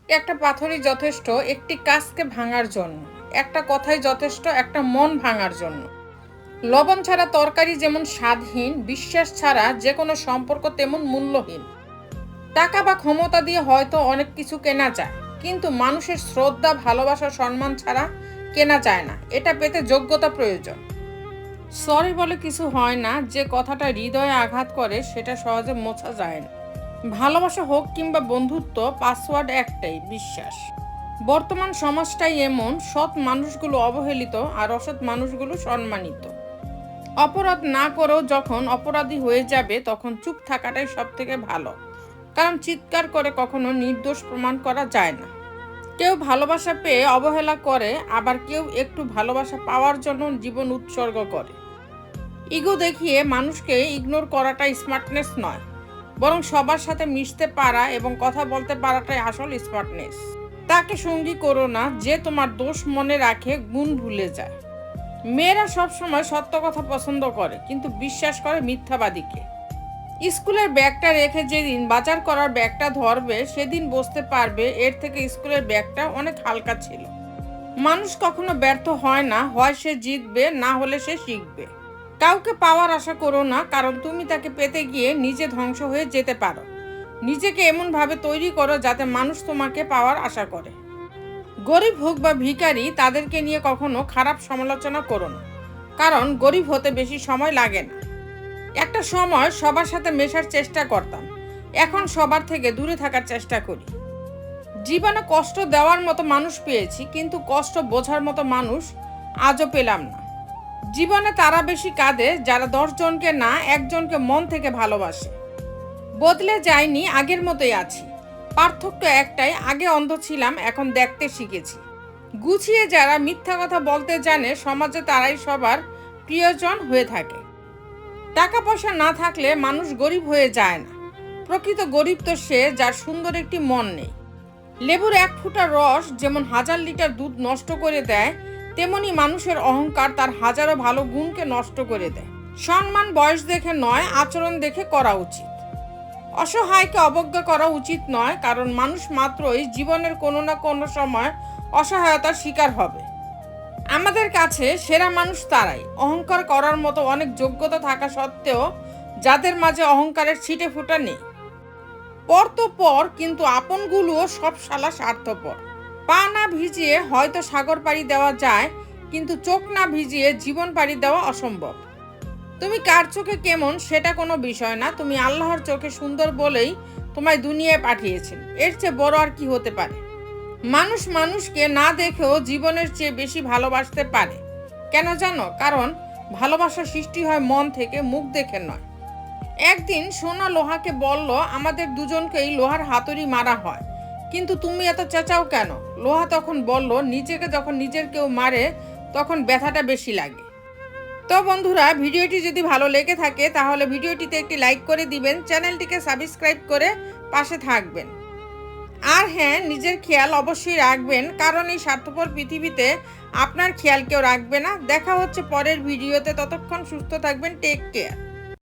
একটা পাথরই যথেষ্ট একটি কাজকে ভাঙার জন্য, একটা কথাই যথেষ্ট একটা মন ভাঙার জন্য। লবণ ছাড়া তরকারি যেমন স্বাদহীন, বিশ্বাস ছাড়া যে কোনো সম্পর্ক তেমন মূল্যহীন। টাকা বা ক্ষমতা দিয়ে হয়তো অনেক কিছু কেনা যায়, কিন্তু মানুষের শ্রদ্ধা, ভালোবাসা, সম্মান ছাড়া কেনা যায় না। এটা পেতে যোগ্যতা প্রয়োজন। সরি বলে কিছু হয় না, যে কথাটা হৃদয়ে আঘাত করে সেটা সহজে মোছা যায় না। ভালোবাসা হোক কিংবা বন্ধুত্ব, পাসওয়ার্ড একটাই, বিশ্বাস। বর্তমান সমাজটাই এমন, সৎ মানুষগুলো অবহেলিত আর অসৎ মানুষগুলো সম্মানিত। অপরাধ না করেও যখন অপরাধী হয়ে যাবে তখন চুপ থাকাটাই সব থেকে ভালো, কারণ চিৎকার করে কখনো নির্দোষ প্রমাণ করা যায় না। কেউ ভালোবাসা পেয়ে অবহেলা করে, আবার কেউ একটু ভালোবাসা পাওয়ার জন্য জীবন উৎসর্গ করে। ইগো দেখিয়ে মানুষকে ইগনোর করাটা স্মার্টনেস নয়, বরং সবার সাথে মিশতে পারা এবং কথা বলতে পারাটাই আসল স্মার্টনেস। তাকে সঙ্গী করো না যে তোমার দোষ মনে রাখে, গুণ ভুলে যায়। মেয়েরা সবসময় সত্য কথা পছন্দ করে, কিন্তু বিশ্বাস করে মিথ্যাবাদীকে। স্কুলের ব্যাগটা রেখে যেদিন বাজার করার ব্যাগটা ধরবে সেদিন বুঝতে পারবে এর থেকে স্কুলের ব্যাগটা অনেক হালকা ছিল। মানুষ কখনো ব্যর্থ হয় না, হয় সে জিতবে, না হলে সে শিখবে। কাউকে পাওয়ার আশা করো না, কারণ তুমি তাকে পেতে গিয়ে নিজে ধ্বংস হয়ে যেতে পারো। নিজেকে এমনভাবে তৈরি করো যাতে মানুষ তোমাকে পাওয়ার আশা করে। গরিব হোক বা ভিখারি, তাদেরকে নিয়ে কখনো খারাপ সমালোচনা করো না, কারণ গরিব হতে বেশি সময় লাগে না। একটা সময় সবার সাথে মেশার চেষ্টা করতাম, এখন সবার থেকে দূরে থাকার চেষ্টা করি। জীবনে কষ্ট দেওয়ার মতো মানুষ পেয়েছি, কিন্তু কষ্ট বোঝার মতো মানুষ আজও পেলাম না। জীবনে তারা বেশি কাঁদে যারা 10 জনকে না, একজনকে মন থেকে ভালোবাসে। বদলে যায়নি, আগের মতোই আছি। পার্থক্য একটাই, আগে অন্ধ ছিলাম, এখন দেখতে শিখেছি। গুছিয়ে যারা মিথ্যা কথা বলতে জানে, সমাজে তারাই সবার প্রিয়জন হয়ে থাকে। টাকা পয়সা না থাকলে মানুষ গরিব হয়ে যায় না। প্রকৃত গরিব তো সে যার সুন্দর একটি মন নেই। লেবুর এক ফোঁটা রস যেমন 1000 লিটার দুধ নষ্ট করে দেয়, তেমনি মানুষের অহংকার তার হাজারো ভালো গুণকে নষ্ট করে দেয়। সম্মান বয়স দেখে নয়, আচরণ দেখে করা উচিত। অসহায়কে অবজ্ঞা করা উচিত নয়, কারণ মানুষ মাত্রই জীবনের কোনো না কোনো সময় অসহায়তার শিকার হবে। আমাদের কাছে সেরা মানুষ তারাই, অহংকার করার মতো অনেক যোগ্যতা থাকা সত্ত্বেও যাদের মাঝে অহংকারের ছিটে ফোঁটা নেই। পর তো পর, কিন্তু আপনগুলোও সব শালা স্বার্থপর। পা না ভিজিয়ে হয়তো সাগর পাড়ি দেওয়া যায়, কিন্তু চোখ না ভিজিয়ে জীবন পাড়ি দেওয়া অসম্ভব। তুমি কার চোখে কেমন সেটা কোনো বিষয় না, তুমি আল্লাহর চোখে সুন্দর বলেই তোমায় দুনিয়ায় পাঠিয়েছেন। এর চেয়ে বড় আর কি হতে পারে? মানুষ মানুষকে না দেখেও জীবনের চেয়ে বেশি ভালোবাসতে পারে। কেন জানো? কারণ ভালোবাসা সৃষ্টি হয় মন থেকে, মুখ দেখে নয়। একদিন সোনা লোহাকে বলল, আমাদের দুজনকেই লোহার হাতুড়ি মারা হয়, কিন্তু তুমি এত চেঁচাও কেন? লোহা তখন বলল, নিজেকে যখন নিজের কেউ মারে তখন ব্যথাটা বেশি লাগে। তো বন্ধুরা, ভিডিওটি যদি ভালো লেগে থাকে তাহলে ভিডিওটিতে একটি লাইক করে দিবেন, চ্যানেলটিকে সাবস্ক্রাইব করে পাশে থাকবেন। আর হ্যাঁ, নিজের খেয়াল অবশ্যই রাখবেন, কারণ এই স্বার্থপর পৃথিবীতে আপনার খেয়াল কেউ রাখবে না। দেখা হচ্ছে পরের ভিডিওতে, ততক্ষণ সুস্থ থাকবেন, টেক কেয়ার।